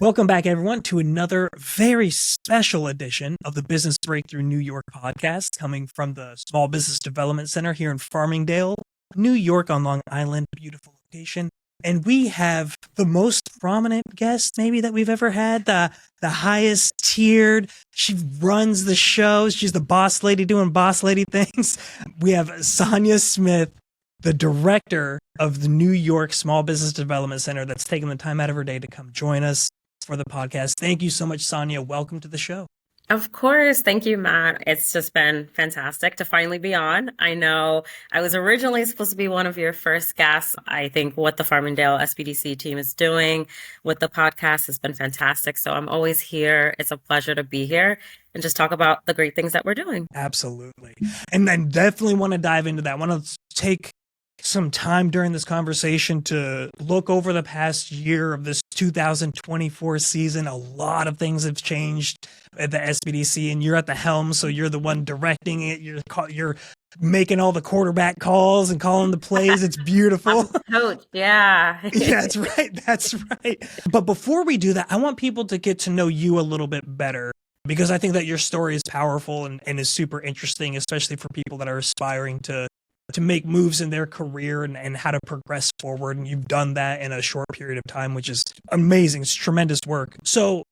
Welcome back, everyone, to another very special edition of the Business Breakthrough New York podcast, coming from the Small Business Development Center here in Farmingdale, New York on Long Island. Beautiful location. And we have the most prominent guest maybe that we've ever had, the highest tiered. She runs the show. She's the boss lady doing boss lady things. We have Sonya Smith, the director of the New York Small Business Development Center, that's taken the time out of her day to come join us for the podcast. Thank you so much, Sonya. Welcome to the show. Of course. Thank you, Matt. It's just been fantastic to finally be on. I know I was originally supposed to be one of your first guests. I think what the Farmingdale SBDC team is doing with the podcast has been fantastic. So I'm always here. It's a pleasure to be here and just talk about the great things that we're doing. Absolutely. And I definitely want to dive into that. I want to take some time during this conversation to look over the past year of this 2024 season. A lot of things have changed at the SBDC, and you're at the helm, so you're the one directing it. You're making all the quarterback calls and calling the plays. It's beautiful. Coach, yeah. Yeah, that's right. That's right. But before we do that, I want people to get to know you a little bit better, because I think that your story is powerful and is super interesting, especially for people that are aspiring to make moves in their career and how to progress forward. And you've done that in a short period of time, which is amazing. It's tremendous work. So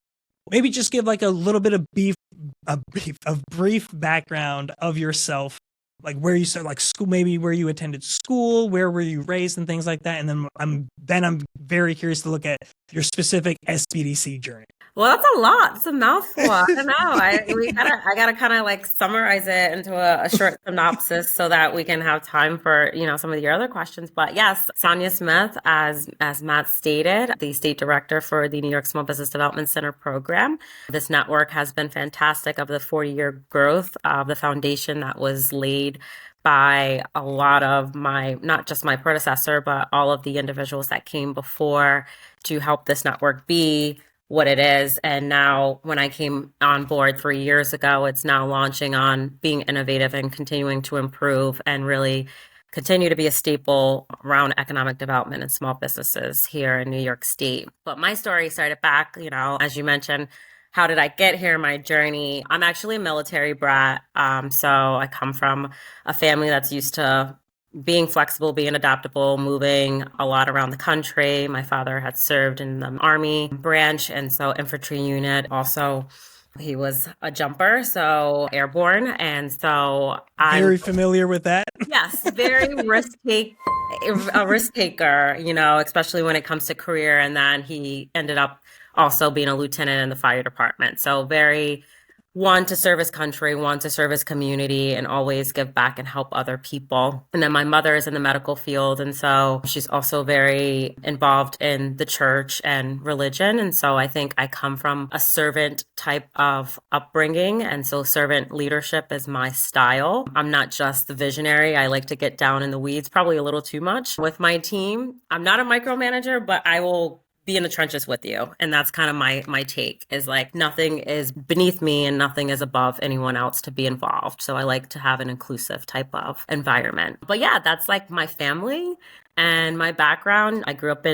maybe just give like a little bit of brief background of yourself, like where you started, like school, maybe where you attended school, where were you raised and things like that. And then I'm very curious to look at your specific SBDC journey. Well, that's a lot. It's a mouthful. I don't know. I gotta kind of like summarize it into a short synopsis so that we can have time for, some of your other questions. But yes, Sonya Smith, as Matt stated, the state director for the New York Small Business Development Center program. This network has been fantastic of the 40-year growth of the foundation that was laid by a lot of not just my predecessor, but all of the individuals that came before to help this network be what it is. And now when I came on board 3 years ago, it's now launching on being innovative and continuing to improve and really continue to be a staple around economic development and small businesses here in New York State. But my story started back, as you mentioned, how did I get here? My journey. I'm actually a military brat. So I come from a family that's used to being flexible, being adaptable, moving a lot around the country. My father had served in the Army branch, and so infantry unit. Also, he was a jumper, so airborne. And so I'm very familiar with that. Yes, very a risk taker, especially when it comes to career. And then he ended up also being a lieutenant in the fire department. So very one to serve his country, one to serve his community, and always give back and help other people. And then my mother is in the medical field, and so she's also very involved in the church and religion. And so I think I come from a servant type of upbringing, and so servant leadership is my style. I'm not just the visionary. I like to get down in the weeds, probably a little too much with my team. I'm not a micromanager, but I will be in the trenches with you. And that's kind of my take, is like nothing is beneath me and nothing is above anyone else to be involved. So I like to have an inclusive type of environment. But yeah, that's like my family and my background. I grew up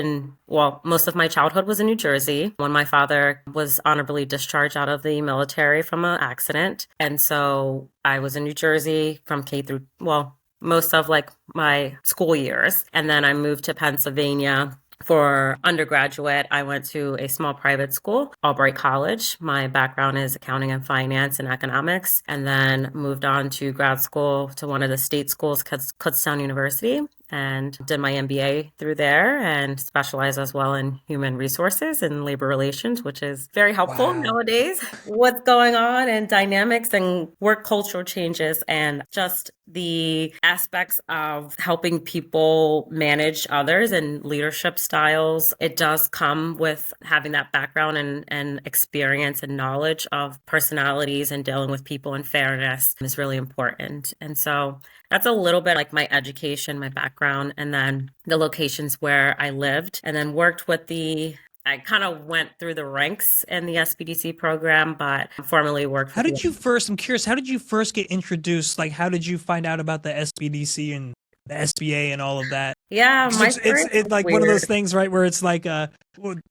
most of my childhood was in New Jersey when my father was honorably discharged out of the military from an accident. And so I was in New Jersey from K through, most of like my school years. And then I moved to Pennsylvania. For undergraduate, I went to a small private school, Albright College. My background is accounting and finance and economics, and then moved on to grad school to one of the state schools, Kutztown University, and did my MBA through there and specialize as well in human resources and labor relations, which is very helpful nowadays. What's going on and dynamics and work cultural changes and just the aspects of helping people manage others and leadership styles. It does come with having that background and experience and knowledge of personalities and dealing with people and fairness is really important. And so that's a little bit like my education, my background, and then the locations where I lived, and then worked with I kind of went through the ranks in the SBDC program, but formerly worked. I'm curious, how did you first get introduced? Like, how did you find out about the SBDC and the SBA and all of that. Yeah, my story It's is like one of those weird. things, right, where it's like the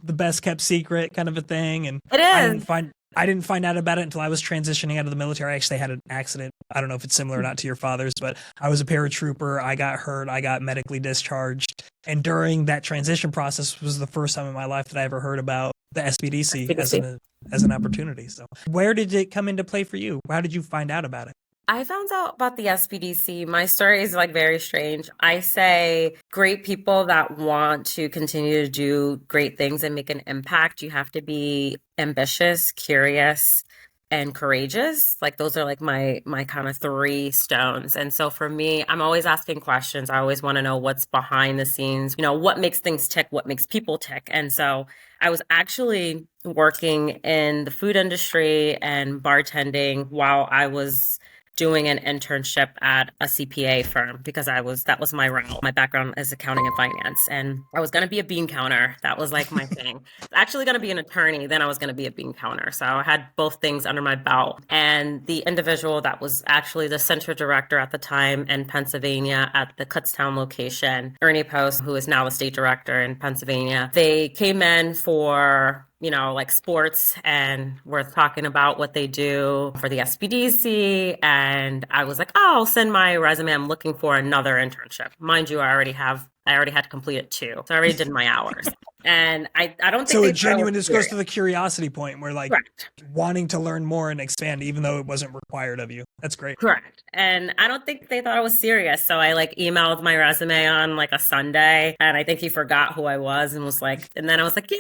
best kept secret kind of a thing. And It is. I didn't find out about it until I was transitioning out of the military. I actually had an accident. I don't know if it's similar or not to your father's, but I was a paratrooper. I got hurt. I got medically discharged. And during that transition process was the first time in my life that I ever heard about the SBDC as an opportunity. So where did it come into play for you? How did you find out about it? I found out about the SBDC. My story is like very strange. I say great people that want to continue to do great things and make an impact. You have to be ambitious, curious, and courageous. Like those are like my kind of three stones. And so for me, I'm always asking questions. I always want to know what's behind the scenes, what makes things tick, what makes people tick. And so I was actually working in the food industry and bartending while I was doing an internship at a CPA firm because that was my realm. My background is accounting and finance. And I was going to be a bean counter. That was like my thing. Actually going to be an attorney. Then I was going to be a bean counter. So I had both things under my belt. And the individual that was actually the center director at the time in Pennsylvania at the Kutztown location, Ernie Post, who is now the state director in Pennsylvania, they came in for like sports and we're talking about what they do for the SBDC. And I was like, oh, I'll send my resume. I'm looking for another internship. Mind you, I already had completed 2. So I already did my hours. And I don't think so it genuine just goes to the curiosity point where like Correct. Wanting to learn more and expand even though it wasn't required of you. That's great. Correct. And I don't think they thought I was serious. So I like emailed my resume on like a Sunday and I think he forgot who I was and was like, and then I was like, yeah,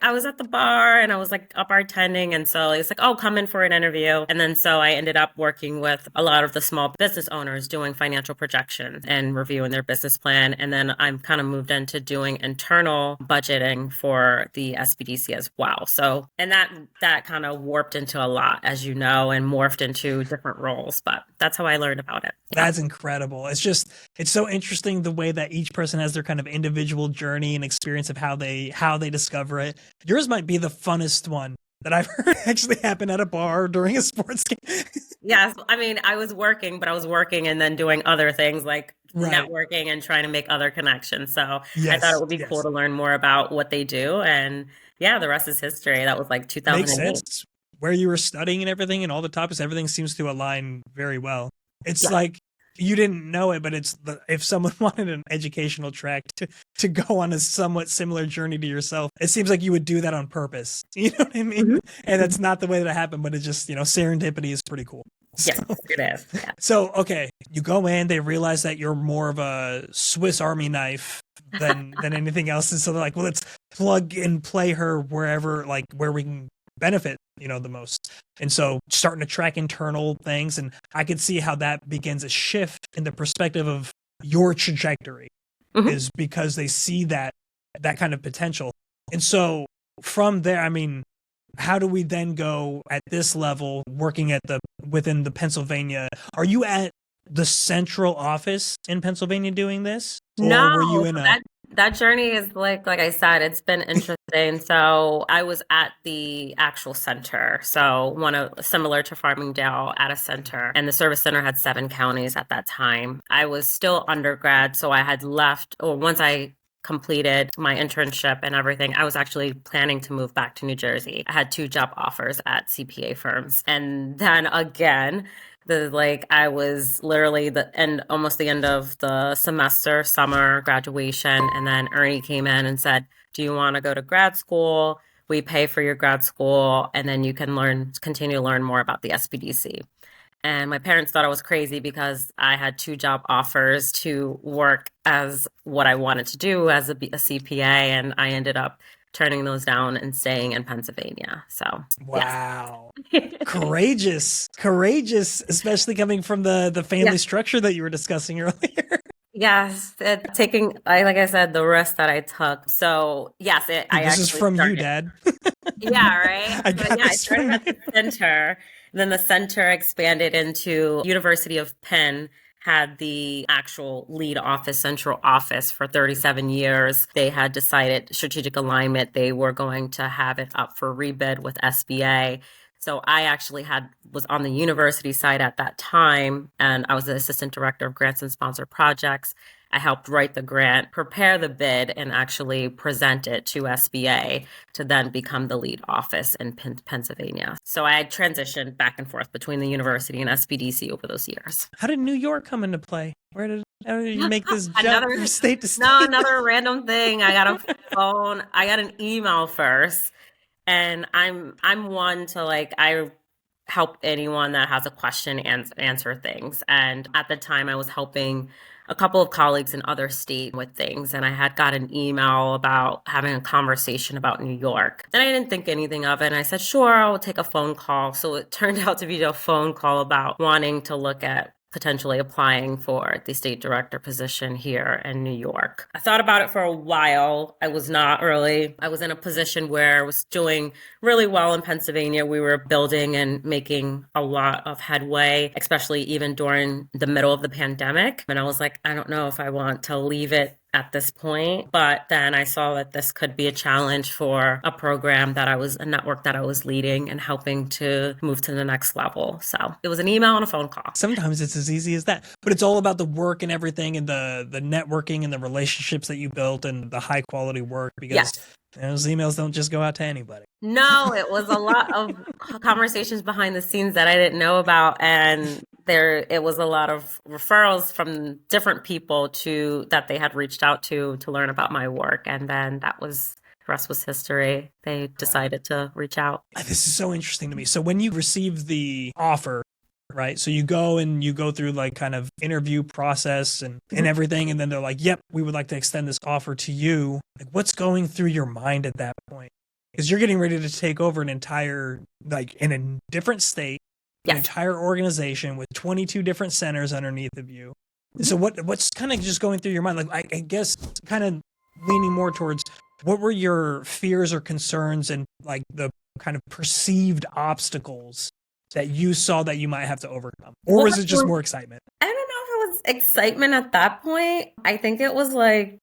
I was at the bar and I was like up bartending. And so he was like, oh, come in for an interview. And then so I ended up working with a lot of the small business owners doing financial projections and reviewing their business plan. And then I'm kind of moved into doing internal budgeting for the SBDC as well. So, and that kind of warped into a lot, as you know, and morphed into different roles, but that's how I learned about it. Yeah. That's incredible. It's so interesting the way that each person has their kind of individual journey and experience of how they discover it. Yours might be the funnest one that I've heard actually happen at a bar during a sports game. Yes. I mean, I was working and then doing other things like networking and trying to make other connections. So yes, I thought it would be cool to learn more about what they do. And yeah, the rest is history. That was like 2008. Makes sense. Where you were studying and everything and all the topics, everything seems to align very well. It's like you didn't know it, but if someone wanted an educational track to go on a somewhat similar journey to yourself, it seems like you would do that on purpose. You know what I mean? Mm-hmm. And that's not the way that it happened, but it just, serendipity is pretty cool. Yes, it is. Yeah. So, okay, you go in, they realize that you're more of a Swiss Army knife than anything else. And so they're like, well, let's plug and play her wherever, like where we can benefit, the most. And so starting to track internal things. And I could see how that begins a shift in the perspective of your trajectory is because they see that kind of potential. And so from there, I mean, how do we then go at this level working within the Pennsylvania? Are you at the central office in Pennsylvania doing this? Or no, were you in that journey is like I said, it's been interesting. So I was at the actual center. So similar to Farmingdale at a center, and the service center had 7 counties at that time. I was still undergrad. So I had left, or once I completed my internship and everything, I was actually planning to move back to New Jersey. I had 2 job offers at CPA firms. And then again, I was literally almost the end of the semester, summer graduation. And then Ernie came in and said, do you want to go to grad school? We pay for your grad school. And then you can continue to learn more about the SBDC. And my parents thought I was crazy because I had 2 job offers to work as what I wanted to do as a CPA. And I ended up turning those down and staying in Pennsylvania. So, wow. Yes. Courageous, especially coming from the family structure that you were discussing earlier. Yes, taking, like I said, the risk that I took. So yes, this is from you, Dad. Yeah, right. I started at the center. Then the center expanded into University of Penn, had the actual lead office, central office for 37 years. They had decided strategic alignment. They were going to have it up for rebid with SBA. So I actually was on the university side at that time, and I was the assistant director of grants and sponsored projects. I helped write the grant, prepare the bid, and actually present it to SBA to then become the lead office in Pennsylvania. So I had transitioned back and forth between the university and SBDC over those years. How did New York come into play? How did you make this jump from state to state? No, another random thing. I got a phone. I got an email first, and I'm one to I help anyone that has a question and answer things. And at the time, I was helping a couple of colleagues in other states with things, and I had got an email about having a conversation about New York. Then I didn't think anything of it, and I said, sure, I'll take a phone call. So it turned out to be a phone call about wanting to look at potentially applying for the state director position here in New York. I thought about it for a while. I was in a position where I was doing really well in Pennsylvania. We were building and making a lot of headway, especially even during the middle of the pandemic. And I was like, I don't know if I want to leave it at this point. But then I saw that this could be a challenge for a network that I was leading and helping to move to the next level. So it was an email and a phone call. Sometimes it's as easy as that, but it's all about the work and everything, and the networking and the relationships that you built and the high quality work, because those emails don't just go out to anybody. No, it was a lot of conversations behind the scenes that I didn't know about. And it was a lot of referrals from different people that they had reached out to learn about my work. And then the rest was history. They decided to reach out. This is so interesting to me. So when you receive the offer, right? So you go through kind of interview process and everything. And then they're like, yep, we would like to extend this offer to you. What's going through your mind at that point? Because you're getting ready to take over an entire, in a different state, an entire organization with 22 different centers underneath of you. So what's kind of just going through your mind? I guess kind of leaning more towards, what were your fears or concerns and the kind of perceived obstacles that you saw that you might have to overcome? Or was it just more excitement? I don't know if it was excitement at that point. I think it was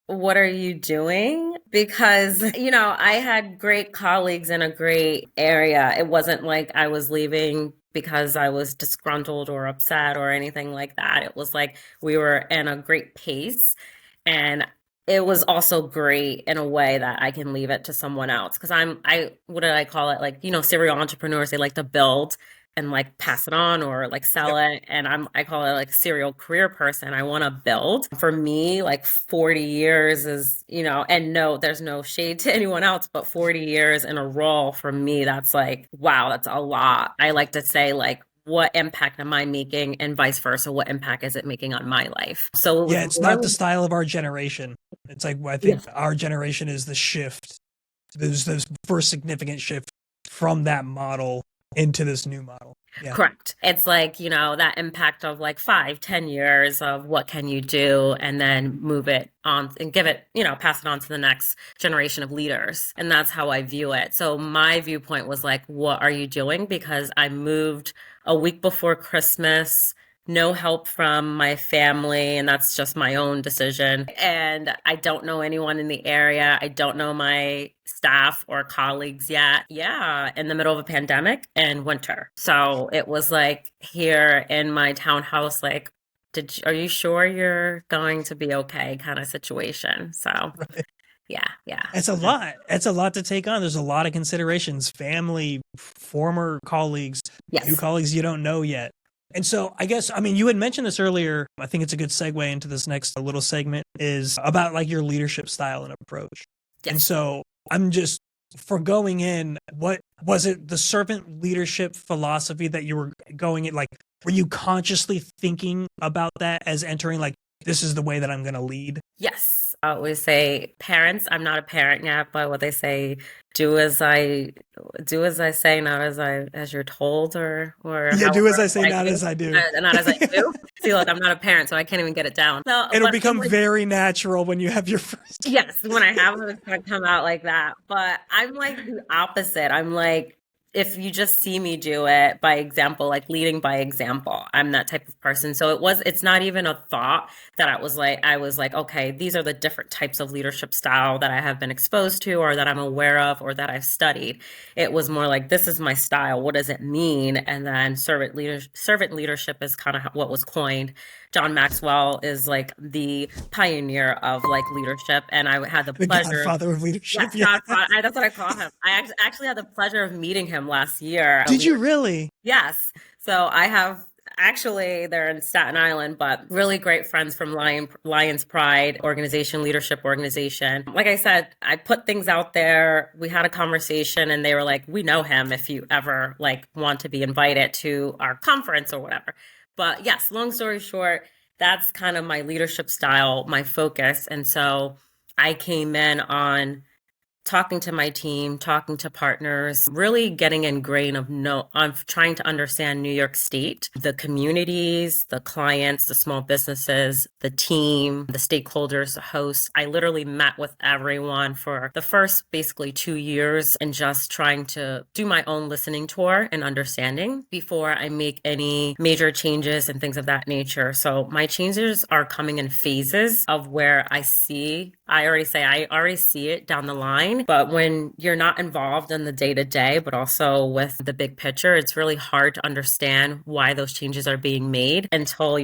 what are you doing? Because, I had great colleagues in a great area. It wasn't like I was leaving because I was disgruntled or upset or anything like that. It was we were in a great pace, and it was also great in a way that I can leave it to someone else. Because what did I call it? Serial entrepreneurs, they like to build and pass it on or sell it. And I call it serial career person. I want to build. For me, 40 years is, and no, there's no shade to anyone else, but 40 years in a role for me, that's wow, that's a lot. I like to say what impact am I making, and vice versa, what impact is it making on my life? So it's not the style of our generation. It's I think our generation is the shift. There's this first significant shift from that model into this new model. Yeah. Correct. It's that impact of 5-10 years of what can you do, and then move it on and give it, pass it on to the next generation of leaders. And that's how I view it. So my viewpoint was what are you doing? Because I moved a week before Christmas, no help from my family, and that's just my own decision. And I don't know anyone in the area. I don't know my staff or colleagues yet. Yeah, in the middle of a pandemic and winter. So it was here in my townhouse, are you sure you're going to be okay kind of situation? So Right. Yeah. It's a lot. It's a lot to take on. There's a lot of considerations, family, former colleagues, new colleagues you don't know yet. And so I guess, you had mentioned this earlier. I think it's a good segue into this next little segment, is about your leadership style and approach. Yes. And so I'm just, for going in, what was it, the servant leadership philosophy that you were going in? Were you consciously thinking about that as entering, this is the way that I'm going to lead? Yes. I always say, parents, I'm not a parent yet, but what they say, do as I say, not as you're told, or do as I say, not as I do. Not as I do. See, I'm not a parent, so I can't even get it down. So, it'll become very natural when you have your first. Yes, when I have it, it's going to come out like that. But I'm the opposite. I'm if you just see me do it by example, like leading by example, I'm that type of person. So it's not even a thought that I was like, okay, these are the different types of leadership style that I have been exposed to or that I'm aware of or that I've studied. It was more like, this is my style. What does it mean? And then servant leadership is kind of what was coined. John Maxwell is like the pioneer of like leadership. And I had the pleasure. Godfather of leadership. Yeah, that's what I call him. I actually had the pleasure of meeting him last year. Did you really? Yes. So I have actually, they're in Staten Island, but really great friends from Lions Pride organization, leadership organization. Like I said, I put things out there. We had a conversation and they were like, we know him if you ever like want to be invited to our conference or whatever. But yes, long story short, that's kind of my leadership style, my focus. And so I came in on talking to my team, talking to partners, really getting ingrained of trying to understand New York State, the communities, the clients, the small businesses, the team, the stakeholders, the hosts. I literally met with everyone for the first basically 2 years and just trying to do my own listening tour and understanding before I make any major changes and things of that nature. So my changes are coming in phases of where I already see it down the line. But when you're not involved in the day-to-day, but also with the big picture, it's really hard to understand why those changes are being made until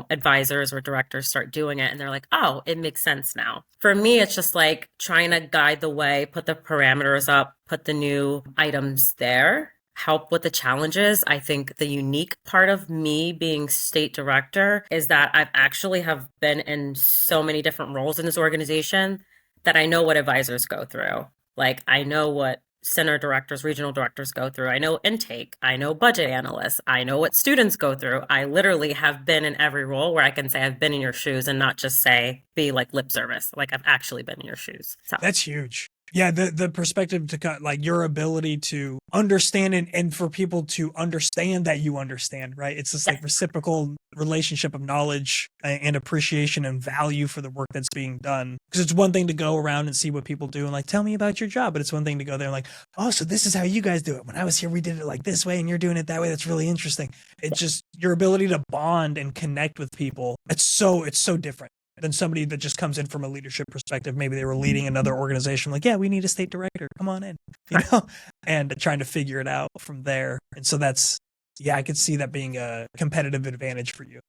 advisors or directors start doing it. And they're like, oh, it makes sense now. For me, it's just like trying to guide the way, put the parameters up, put the new items there, help with the challenges. I think the unique part of me being state director is that I've actually have been in so many different roles in this organization that I know what advisors go through. Like I know what center directors, regional directors go through. I know intake. I know budget analysts. I know what students go through. I literally have been in every role where I can say I've been in your shoes and not just be like lip service. Like I've actually been in your shoes. So that's huge. Yeah, the perspective to cut, like your ability to understand and for people to understand that you understand, right? It's this like reciprocal relationship of knowledge and appreciation and value for the work that's being done. Because it's one thing to go around and see what people do and like, tell me about your job. But it's one thing to go there and like, oh, so this is how you guys do it. When I was here, we did it like this way and you're doing it that way. That's really interesting. It's just your ability to bond and connect with people. It's so different than somebody that just comes in from a leadership perspective. Maybe they were leading another organization like, yeah, we need a state director. Come on in, and trying to figure it out from there. And so I could see that being a competitive advantage for you.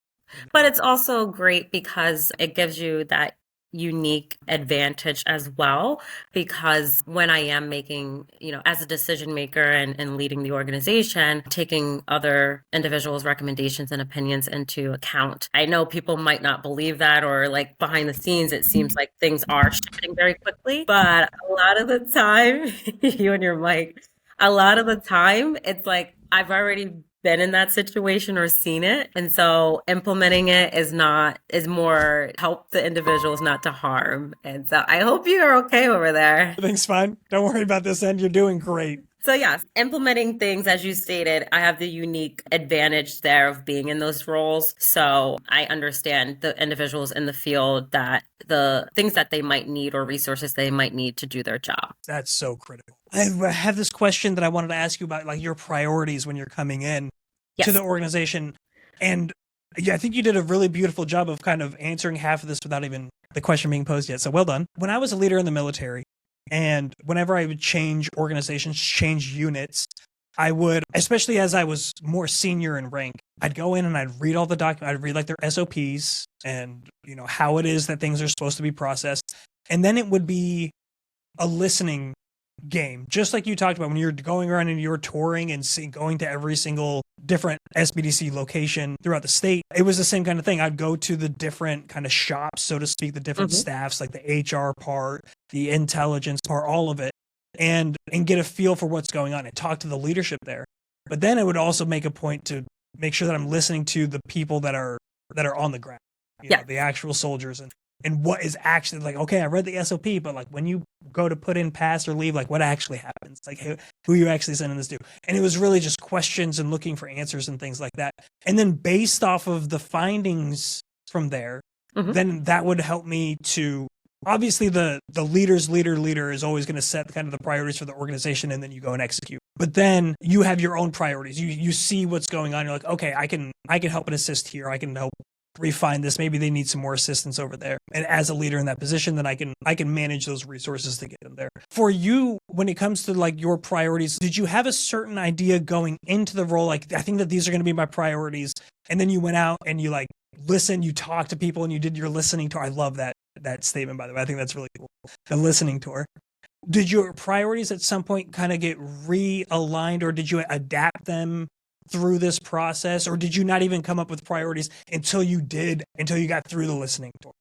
But it's also great because it gives you that unique advantage as well, because when I am making, as a decision maker and leading the organization, taking other individuals' recommendations and opinions into account. I know people might not believe that, or like behind the scenes, it seems like things are shifting very quickly, but a lot of the time, you and your mic, a lot of the time, it's like I've already been in that situation or seen it. And so implementing it is more help the individuals, not to harm. And so I hope you're okay over there. Everything's fine. Don't worry about this end. You're doing great. So yes, implementing things, as you stated, I have the unique advantage there of being in those roles. So I understand the individuals in the field, that the things that they might need or resources they might need to do their job. That's so critical. I have this question that I wanted to ask you about, like your priorities when you're coming in to the organization. And yeah, I think you did a really beautiful job of kind of answering half of this without even the question being posed yet. So well done. When I was a leader in the military, and whenever I would change organizations, change units, I would, especially as I was more senior in rank, I'd go in and I'd read all the documents. I'd read like their SOPs and, how it is that things are supposed to be processed. And then it would be a listening game, just like you talked about when you're going around and you're touring and going to every single different SBDC location throughout the state. It was the same kind of thing. I'd go to the different kind of shops, so to speak, the different staffs, like the HR part, the intelligence part, all of it, and get a feel for what's going on and talk to the leadership there. But then I would also make a point to make sure that I'm listening to the people that are on the ground, the actual soldiers, and what is actually like, okay, I read the SOP, but like when you go to put in pass or leave, like what actually happens? Like who are you actually sending this to? And it was really just questions and looking for answers and things like that. And then based off of the findings from there, then that would help me to obviously the leader is always going to set kind of the priorities for the organization, and then you go and execute. But then you have your own priorities. You see what's going on. You're like, okay, I can help and assist here. I can help refine this. Maybe they need some more assistance over there. And as a leader in that position, then I can manage those resources to get them there. For you, when it comes to like your priorities, did you have a certain idea going into the role? Like, I think that these are going to be my priorities. And then you went out and you like listened, you talked to people, and you did your listening tour. I love that statement, by the way. I think that's really cool. The listening tour. Did your priorities at some point kind of get realigned, or did you adapt them through this process, or did you not even come up with priorities until you got through the listening tour?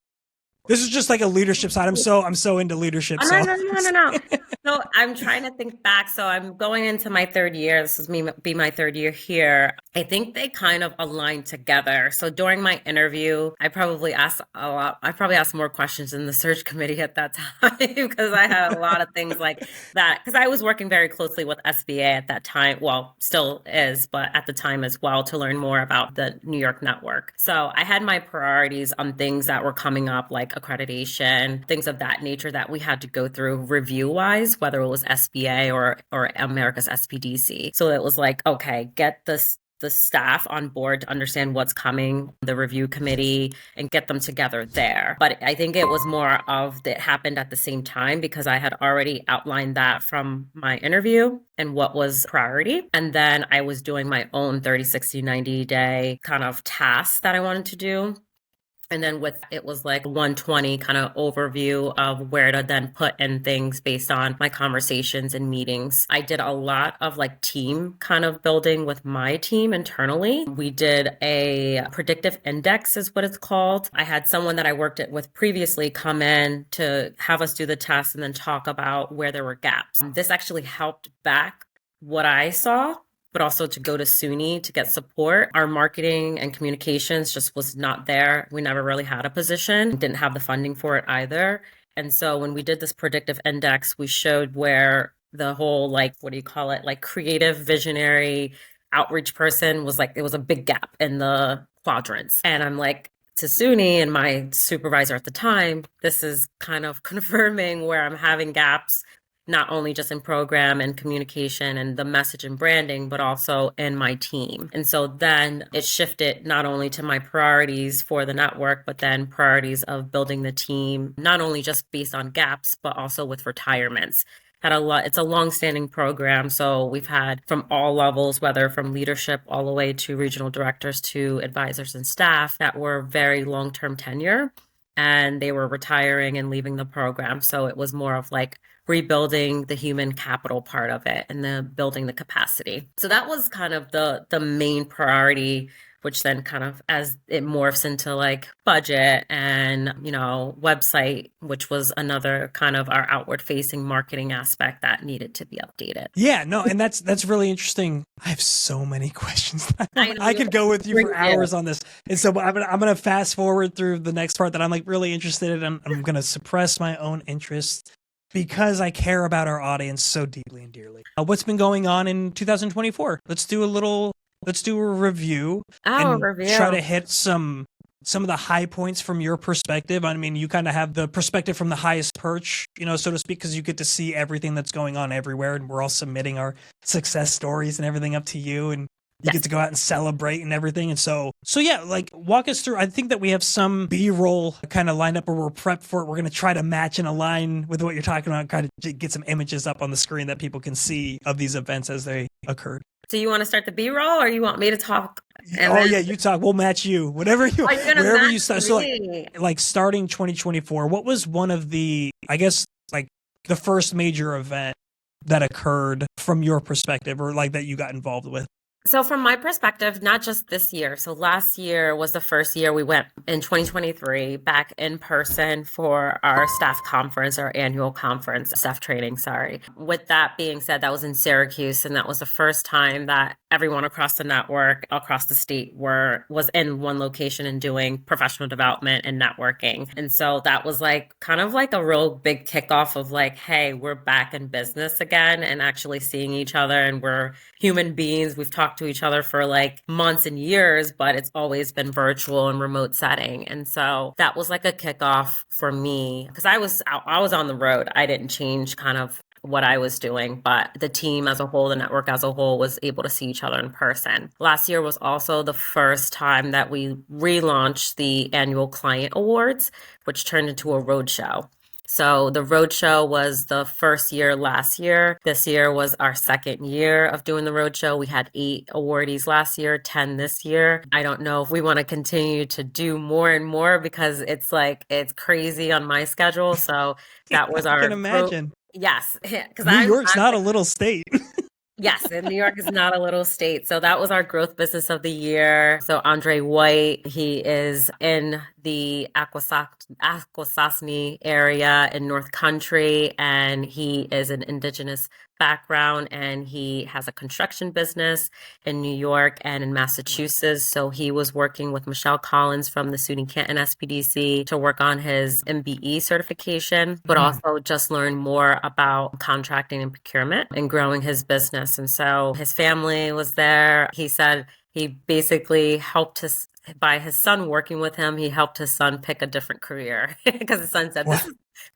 This is just like a leadership side. I'm so into leadership. Oh, no. So I'm trying to think back. So I'm going into my third year. This is be my third year here. I think they kind of aligned together. So during my interview, I probably asked a lot. I probably asked more questions in the search committee at that time because I had a lot of things like that. Because I was working very closely with SBA at that time. Well, still is, but at the time as well, to learn more about the New York network. So I had my priorities on things that were coming up, like accreditation, things of that nature that we had to go through review-wise, whether it was SBA or America's SBDC. So it was like, okay, get the staff on board to understand what's coming, the review committee, and get them together there. But I think it was more of that happened at the same time because I had already outlined that from my interview and what was priority. And then I was doing my own 30, 60, 90 day kind of tasks that I wanted to do. And then it was like 120 kind of overview of where to then put in things based on my conversations and meetings. I did a lot of like team kind of building with my team internally. We did a predictive index is what it's called. I had someone that I worked with previously come in to have us do the test and then talk about where there were gaps. This actually helped back what I saw, but also to go to SUNY to get support. Our marketing and communications just was not there. We never really had a position, didn't have the funding for it either. And so when we did this predictive index, we showed where the whole, like, what do you call it? Like creative, visionary outreach person was like, it was a big gap in the quadrants. And I'm like, to SUNY and my supervisor at the time, this is kind of confirming where I'm having gaps, not only just in program and communication and the message and branding, but also in my team. And so then it shifted not only to my priorities for the network, but then priorities of building the team, not only just based on gaps, but also with retirements. It's a long-standing program. So we've had from all levels, whether from leadership all the way to regional directors to advisors and staff that were very long-term tenure, and they were retiring and leaving the program. So it was more of like rebuilding the human capital part of it and the building the capacity. So that was kind of the main priority, which then kind of as it morphs into like budget and, website, which was another kind of our outward facing marketing aspect that needed to be updated. Yeah, no, and that's really interesting. I have so many questions. I could go with you for hours on this. And so I'm going to fast forward through the next part that I'm like really interested in. I'm going to suppress my own interest because I care about our audience so deeply and dearly. What's been going on in 2024? Let's do a review and try to hit some of the high points from your perspective. I mean, you kind of have the perspective from the highest perch, so to speak, because you get to see everything that's going on everywhere, and we're all submitting our success stories and everything up to you, and you get to go out and celebrate and everything. And so yeah, like walk us through. I think that we have some B-roll kind of lined up where we're prepped for it. We're going to try to match and align with what you're talking about, kind of get some images up on the screen that people can see of these events as they occurred. So you want to start the B-roll or you want me to talk? Yeah, you talk. We'll match you. Wherever you start. So like starting 2024, what was one of the, I guess, like the first major event that occurred from your perspective or like that you got involved with? So from my perspective, not just this year. So last year was the first year we went in 2023 back in person for our staff conference, our annual conference, staff training, sorry. With that being said, that was in Syracuse. And that was the first time that everyone across the network, across the state was in one location and doing professional development and networking. And so that was like kind of like a real big kickoff of like, hey, we're back in business again and actually seeing each other and we're human beings. We've talked talk to each other for like months and years, but it's always been virtual and remote setting. And so that was like a kickoff for me because I was on the road. I didn't change kind of what I was doing, but the team as a whole, the network as a whole was able to see each other in person. Last year was also the first time that we relaunched the annual client awards, which turned into a roadshow. So the roadshow was the first year last year. This year was our second year of doing the roadshow. We had 8 awardees last year, 10 this year. I don't know if we want to continue to do more and more because it's crazy on my schedule. So that was our I can imagine. Yes, because New York's not a little state. Yes, and New York is not a little state. So that was our growth business of the year. So Andre White, he is in the Akwesasne area in North Country, and he is an indigenous background, and he has a construction business in New York and in Massachusetts. So he was working with Michelle Collins from the SUNY Canton SBDC to work on his MBE certification, but also just learn more about contracting and procurement and growing his business. And so his family was there. He said he basically helped by his son working with him, he helped his son pick a different career because his son said,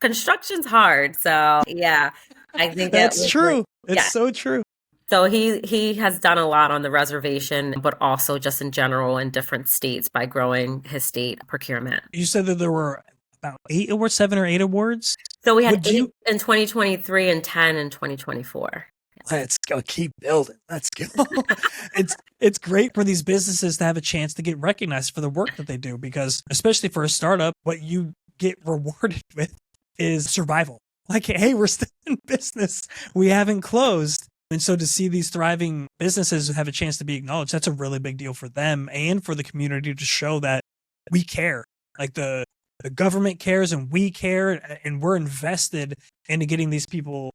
construction's hard. So yeah, I think that's true. It's so true. So he has done a lot on the reservation, but also just in general in different states by growing his state procurement. You said that there were about 8 awards, 7 or 8 awards? So we had 8 in 2023 and 10 in 2024. Let's go, keep building. Let's go. It's great for these businesses to have a chance to get recognized for the work that they do, because especially for a startup, what you get rewarded with is survival. Like, hey, we're still in business. We haven't closed. And so to see these thriving businesses have a chance to be acknowledged, that's a really big deal for them and for the community to show that we care. Like the government cares and we care, and we're invested into getting these people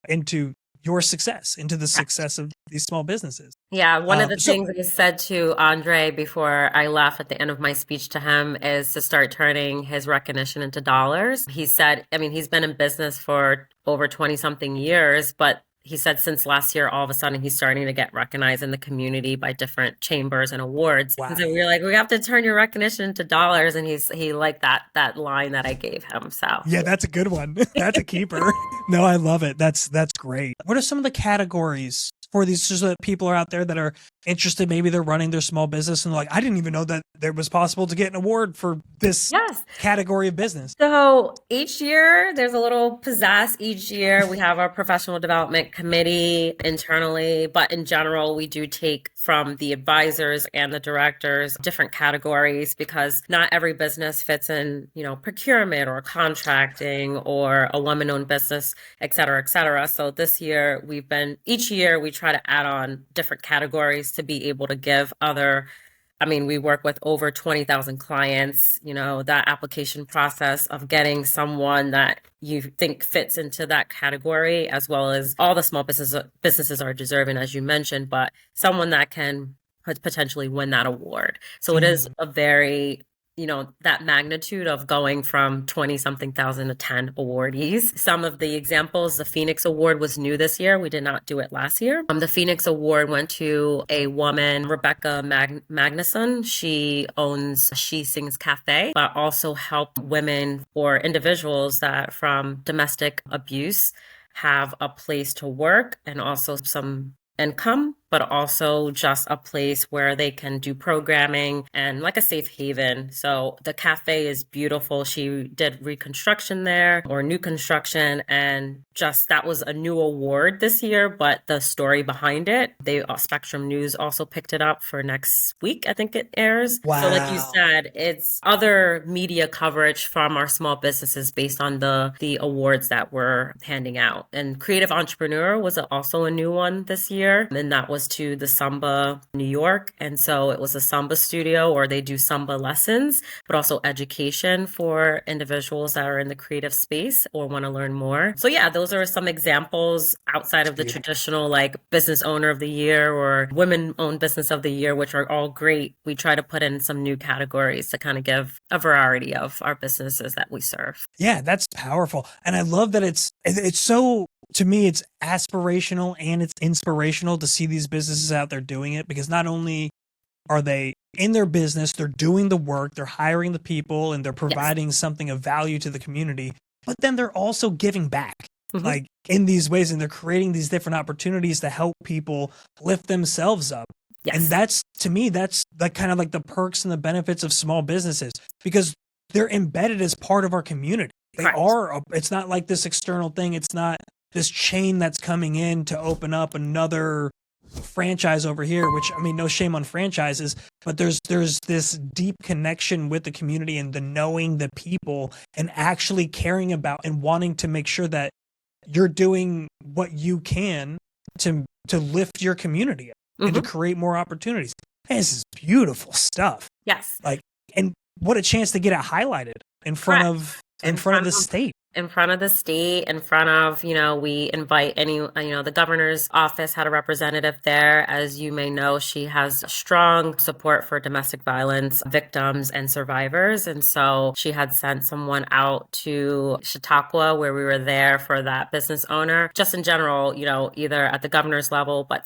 into your success, into the success of these small businesses. Yeah, one of the things I said to Andre before I left at the end of my speech to him is to start turning his recognition into dollars. He said, I mean, he's been in business for over 20 something years, but he said since last year, all of a sudden he's starting to get recognized in the community by different chambers and awards. Wow. And so we were like, we have to turn your recognition into dollars. And he liked that line that I gave him. So yeah, that's a good one. That's a keeper. No, I love it. That's great. What are some of the categories for these, just so that people are out there that are interested? Maybe they're running their small business and like, I didn't even know that there was possible to get an award for this category of business. So each year there's a little pizzazz. Each year we have our professional development committee internally, but in general, we do take from the advisors and the directors different categories, because not every business fits in, procurement or contracting or a woman-owned business, et cetera, et cetera. So this year each year we try to add on different categories to be able to give we work with over 20,000 clients. That application process of getting someone that you think fits into that category, as well as all the small businesses are deserving, as you mentioned, but someone that can potentially win that award. So it is a very that magnitude of going from 20 something thousand to 10 awardees. Some of the examples, the Phoenix Award was new this year. We did not do it last year. The Phoenix Award went to a woman, Rebecca Magnuson. She owns She Sings Cafe, but also help women or individuals that from domestic abuse have a place to work and also some income, but also just a place where they can do programming and like a safe haven. So the cafe is beautiful. She did reconstruction there or new construction, and just that was a new award this year, but the story behind it, Spectrum News also picked it up for next week. I think it airs. Wow. So like you said, it's other media coverage from our small businesses based on the awards that we're handing out. And Creative Entrepreneur was also a new one this year. And that was to the Samba New York. And so it was a Samba studio, or they do Samba lessons, but also education for individuals that are in the creative space or want to learn more. So yeah, those are some examples outside of the traditional like business owner of the year or women-owned business of the year, which are all great. We try to put in some new categories to kind of give a variety of our businesses that we serve. Yeah, that's powerful. And I love that it's so to me, it's aspirational and it's inspirational to see these businesses out there doing it, because not only are they in their business, they're doing the work, they're hiring the people, and they're providing something of value to the community, but then they're also giving back like in these ways, and they're creating these different opportunities to help people lift themselves up. And that's, to me, that's like kind of like the perks and the benefits of small businesses, because they're embedded as part of our community. They are, it's not like this external thing. It's not this chain that's coming in to open up another franchise over here, which, I mean, no shame on franchises, but there's this deep connection with the community and the knowing the people and actually caring about and wanting to make sure that you're doing what you can to lift your community up and to create more opportunities. Man, this is beautiful stuff. Yes. Like, and what a chance to get it highlighted in front of the state. In front of the state, in front of, we invite the governor's office had a representative there. As you may know, she has strong support for domestic violence victims and survivors. And so she had sent someone out to Chautauqua, where we were there for that business owner. Just in general, either at the governor's level, but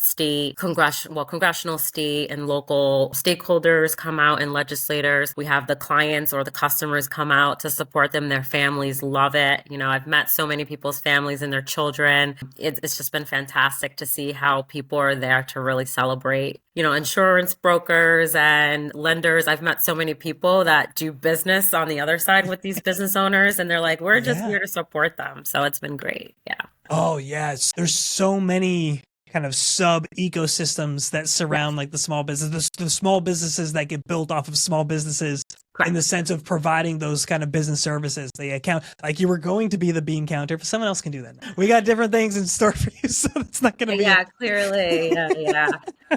congressional, state, and local stakeholders come out, and legislators. We have the clients or the customers come out to support them. Their families love it. I've met so many people's families and their children. It's just been fantastic to see how people are there to really celebrate. Insurance brokers and lenders. I've met so many people that do business on the other side with these business owners, and they're like, we're just here to support them. So it's been great. Yeah. Oh, yes. There's so many kind of sub ecosystems that surround like the small business, the small businesses that get built off of small businesses. In the sense of providing those kind of business services. The account, like you were going to be the bean counter, but someone else can do that. We got different things in store for you, so it's not going to be. Yeah, clearly. Yeah.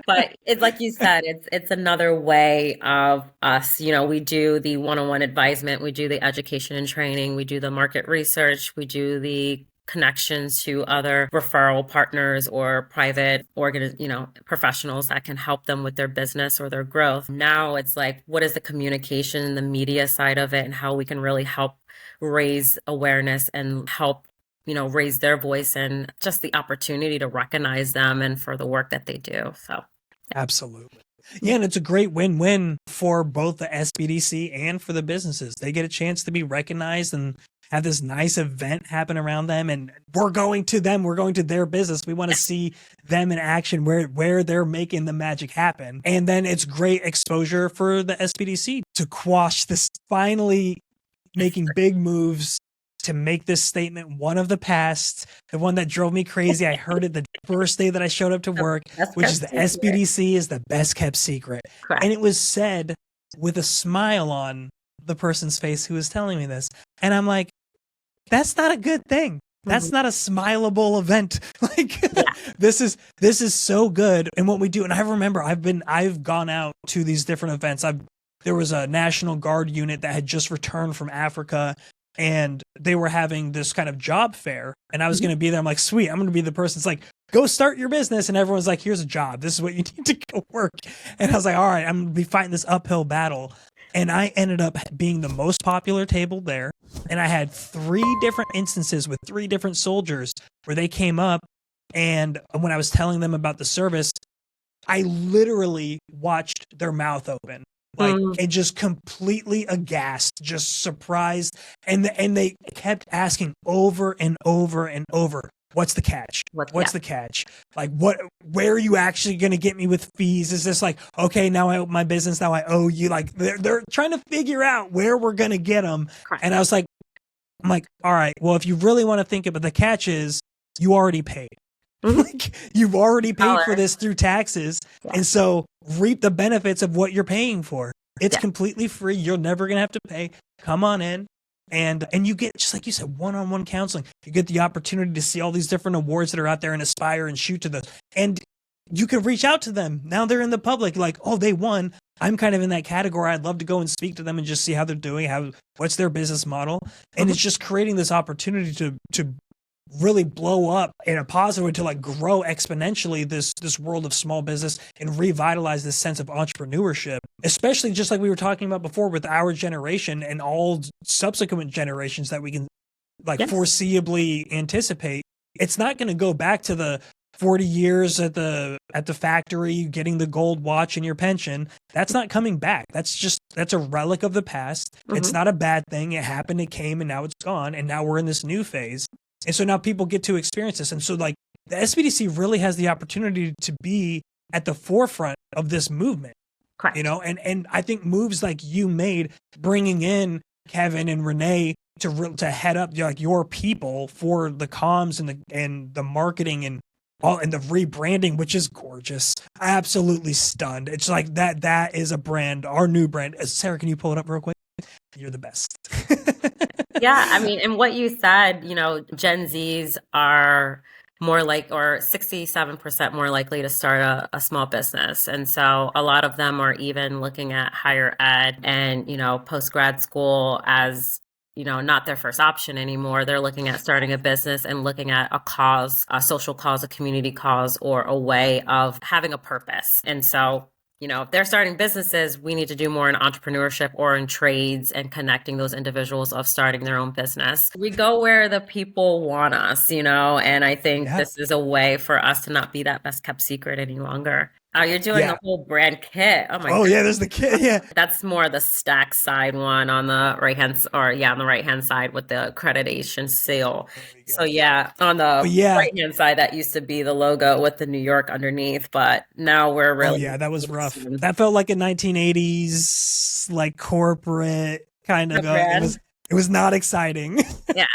But it's like you said, it's another way of us. We do the one-on-one advisement, we do the education and training, we do the market research, we do the connections to other referral partners or private professionals that can help them with their business or their growth. Now it's like, what is the communication and the media side of it, and how we can really help raise awareness and help, raise their voice and just the opportunity to recognize them and for the work that they do. So. Absolutely. Yeah, and it's a great win-win for both the SBDC and for the businesses. They get a chance to be recognized and have this nice event happen around them, and we're going to their business. We want to see them in action where they're making the magic happen. And then it's great exposure for the SBDC to quash this, finally making big moves to make this statement one of the past, the one that drove me crazy. I heard it the first day that I showed up to work, which is the SBDC is the best kept secret. Correct. And it was said with a smile on the person's face who was telling me this. And I'm like, that's not a good thing. That's not a smileable event. This is so good. And what we do, and I remember I've gone out to these different events. There was a National Guard unit that had just returned from Africa, and they were having this kind of job fair, and I was going to be there. I'm like, sweet, I'm going to be the person that's like, go start your business. And everyone's like, here's a job. This is what you need to go work. And I was like, all right, I'm going to be fighting this uphill battle. And I ended up being the most popular table there. And I had 3 different instances with 3 different soldiers where they came up, and when I was telling them about the service, I literally watched their mouth open. And just completely aghast, just surprised. And they kept asking over and over and over, what's the catch? What's the catch? Like, where are you actually going to get me with fees? Is this like, okay, now I own my business, now I owe you? Like, they're trying to figure out where we're going to get them. Correct. And I'm like, all right, well, if you really want to think about the catch is you already paid. Like, you've already paid for this through taxes. Yeah. And so reap the benefits of what you're paying for. It's completely free. You're never going to have to pay. Come on in. And you get, just like you said, one-on-one counseling. You get the opportunity to see all these different awards that are out there and aspire and shoot to those. And you can reach out to them. Now they're in the public, like, oh, they won. I'm kind of in that category. I'd love to go and speak to them and just see how they're doing, what's their business model. And it's just creating this opportunity to really blow up in a positive way, to like grow exponentially this world of small business and revitalize this sense of entrepreneurship, especially just like we were talking about before with our generation and all subsequent generations that we can foreseeably anticipate. It's not going to go back to the 40 years at the factory getting the gold watch and your pension. That's not coming back. That's a relic of the past. It's not a bad thing. It happened, it came, and now it's gone, and now we're in this new phase. And so now people get to experience this. And so like the SBDC really has the opportunity to be at the forefront of this movement. Correct. You know, and I think moves like you made, bringing in Kevin and Renee to head up like your people for the comms and the marketing and the rebranding, which is gorgeous. Absolutely stunned. It's like that is a brand, our new brand. Sarah, can you pull it up real quick? You're the best. Yeah, I mean, and what you said, you know, Gen Zs are more like, or 67% more likely to start a small business. And so a lot of them are even looking at higher ed and, you know, post-grad school as, you know, not their first option anymore. They're looking at starting a business and looking at a cause, a social cause, a community cause, or a way of having a purpose. And so, you know, if they're starting businesses, we need to do more in entrepreneurship or in trades and connecting those individuals of starting their own business. We go where the people want us, you know, and I think this is a way for us to not be that best kept secret any longer. You're doing the whole brand kit. Oh my God. Yeah, there's the kit. Yeah. That's more the stack side one on the right hand, or on the right hand side with the accreditation seal. So on the right hand side, that used to be the logo with the New York underneath, but now we're really. Oh yeah, that was rough. That felt like a 1980s like corporate kind of. It was not exciting. Yes.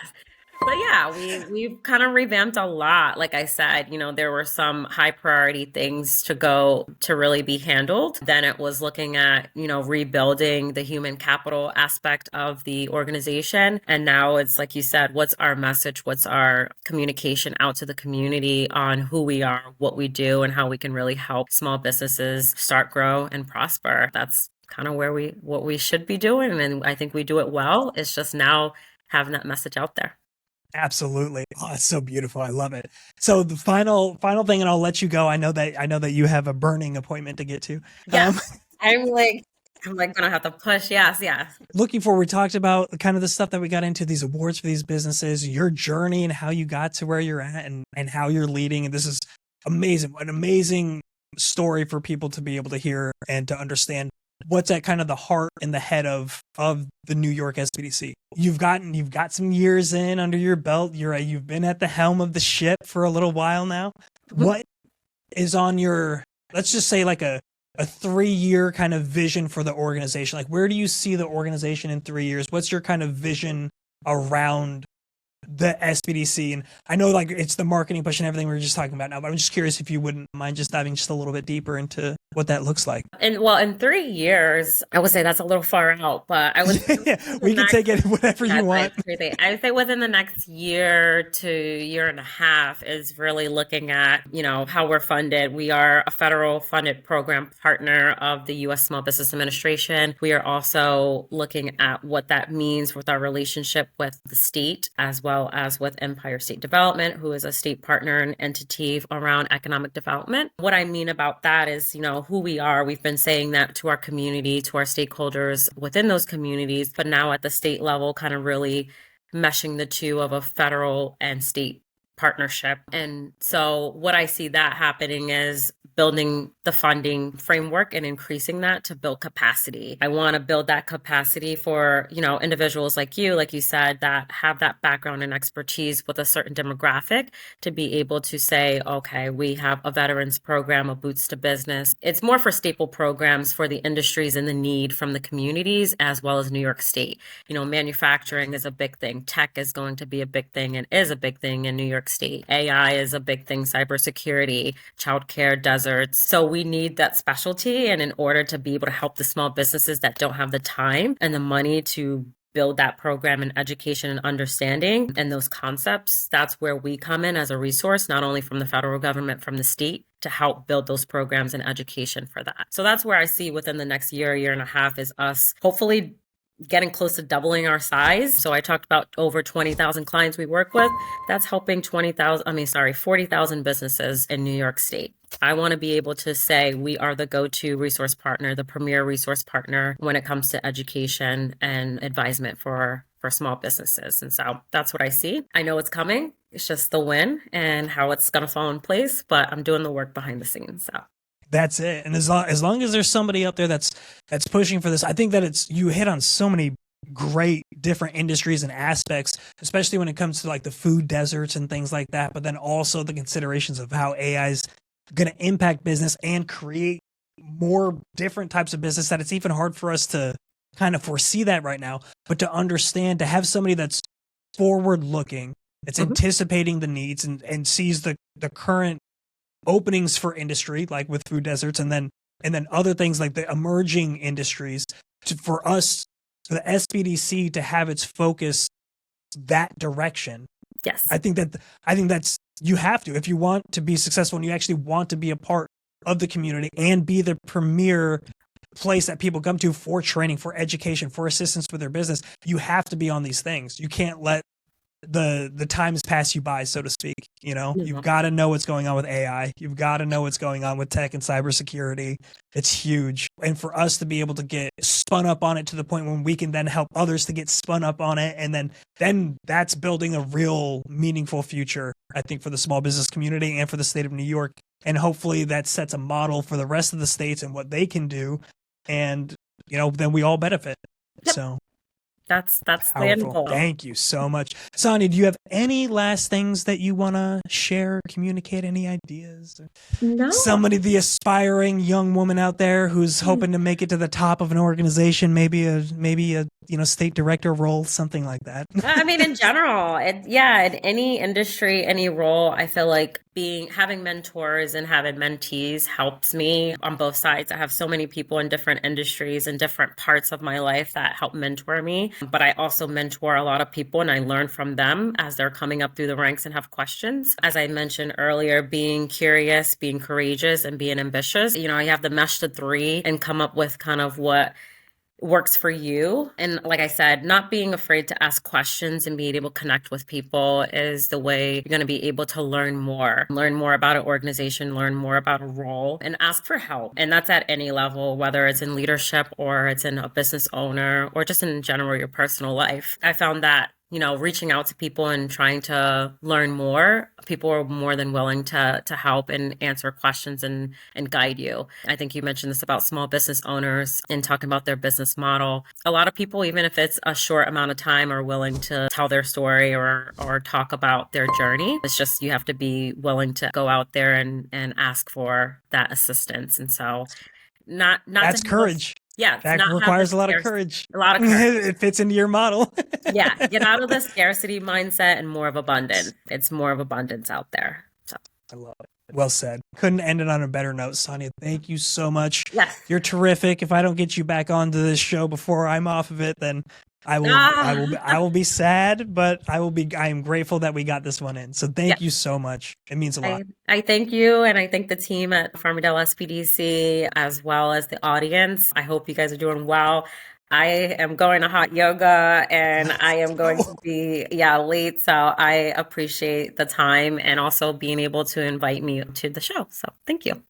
But yeah, we've kind of revamped a lot. Like I said, you know, there were some high priority things to really be handled. Then it was looking at, you know, rebuilding the human capital aspect of the organization. And now it's like you said, what's our message? What's our communication out to the community on who we are, what we do, and how we can really help small businesses start, grow, and prosper. That's kind of what we should be doing. And I think we do it well. It's just now having that message out there. Absolutely. Oh, it's so beautiful. I love it. So the final thing, and I'll let you go. I know that you have a burning appointment to get to. Yes. I'm like gonna have to push. Yes. Looking forward, we talked about kind of the stuff that we got into, these awards for these businesses, your journey and how you got to where you're at and how you're leading. And this is amazing. An amazing story for people to be able to hear and to understand what's at kind of the heart and the head of the New York SBDC. You've got some years in under your belt. You've been at the helm of the ship for a little while now. What is on your, let's just say like a 3-year kind of vision for the organization? Like, where do you see the organization in 3 years? What's your kind of vision around the SBDC? And I know like it's the marketing push and everything we were just talking about now, but I'm just curious if you wouldn't mind just diving just a little bit deeper into what that looks like. And well, in 3 years, I would say that's a little far out, but I would we can take it whatever you want. I would say within the next year to year and a half is really looking at, you know, how we're funded. We are a federal funded program partner of the U.S. Small Business Administration. We are also looking at what that means with our relationship with the state, as well as with Empire State Development, who is a state partner and entity around economic development. What I mean about that is, you know, who we are. We've been saying that to our community, to our stakeholders within those communities, but now at the state level, kind of really meshing the two of a federal and state partnership. And so what I see that happening is building the funding framework and increasing that to build capacity. I want to build that capacity for, you know, individuals like you said, that have that background and expertise with a certain demographic to be able to say, okay, we have a veterans program, a boots to business. It's more for staple programs for the industries and the need from the communities as well as New York State. You know, manufacturing is a big thing. Tech is going to be a big thing and is a big thing in New York State. AI is a big thing, cybersecurity, childcare, deserts. So we need that specialty. And in order to be able to help the small businesses that don't have the time and the money to build that program and education and understanding and those concepts, that's where we come in as a resource, not only from the federal government, from the state, to help build those programs and education for that. So that's where I see within the next year and a half is us hopefully getting close to doubling our size. So I talked about over 20,000 clients we work with. That's helping 40,000 businesses in New York State. I want to be able to say we are the go-to resource partner, the premier resource partner when it comes to education and advisement for for small businesses. And so that's what I see. I know it's coming. It's just the when and how it's going to fall in place, but I'm doing the work behind the scenes. So that's it. And as long as there's somebody out there that's pushing for this, I think that you hit on so many great different industries and aspects, especially when it comes to like the food deserts and things like that, but then also the considerations of how AI is going to impact business and create more different types of business that it's even hard for us to kind of foresee that right now, but to understand, to have somebody that's forward looking, that's anticipating the needs and sees the current openings for industry, like with food deserts, and then other things like the emerging industries, for the SBDC to have its focus that direction. Yes. I think that's, you have to, if you want to be successful and you actually want to be a part of the community and be the premier place that people come to for training, for education, for assistance with their business, you have to be on these things. You can't let the times pass you by, so to speak. You've got to know what's going on with AI. You've got to know what's going on with tech and cybersecurity. It's huge. And for us to be able to get spun up on it to the point when we can then help others to get spun up on it, and then that's building a real meaningful future, I think, for the small business community and for the state of New York. And hopefully that sets a model for the rest of the states and what they can do. And, then we all benefit. Yep. So that's the end goal. Thank you so much. Sonya, do you have any last things that you want to share, communicate, any ideas? No. Somebody, the aspiring young woman out there who's hoping to make it to the top of an organization, maybe a state director role, something like that. I mean, in general, in any industry, any role, I feel like having mentors and having mentees helps me on both sides. I have so many people in different industries and different parts of my life that help mentor me. But I also mentor a lot of people and I learn from them as they're coming up through the ranks and have questions. As I mentioned earlier, being curious, being courageous, and being ambitious. You have to mesh the three and come up with kind of what works for you. And like I said, not being afraid to ask questions and being able to connect with people is the way you're going to be able to learn more about an organization, learn more about a role, and ask for help. And that's at any level, whether it's in leadership or it's in a business owner or just in general, your personal life. I found that reaching out to people and trying to learn more, people are more than willing to help and answer questions and guide you. I think you mentioned this about small business owners and talking about their business model. A lot of people, even if it's a short amount of time, are willing to tell their story or talk about their journey. It's just you have to be willing to go out there and ask for that assistance. And so not that's courage. Yeah. That requires a lot of courage. A lot of courage. It fits into your model. Yeah. Get out of the scarcity mindset and more of abundance. It's more of abundance out there. So I love it. Well said. Couldn't end it on a better note, Sonya. Thank you so much. Yes. You're terrific. If I don't get you back onto this show before I'm off of it, then I will be sad, but I am grateful that we got this one in. So thank you so much. It means a lot. I thank you. And I thank the team at Farmingdale SBDC as well as the audience. I hope you guys are doing well. I am going to hot yoga and I am going to be late. So I appreciate the time and also being able to invite me to the show. So thank you.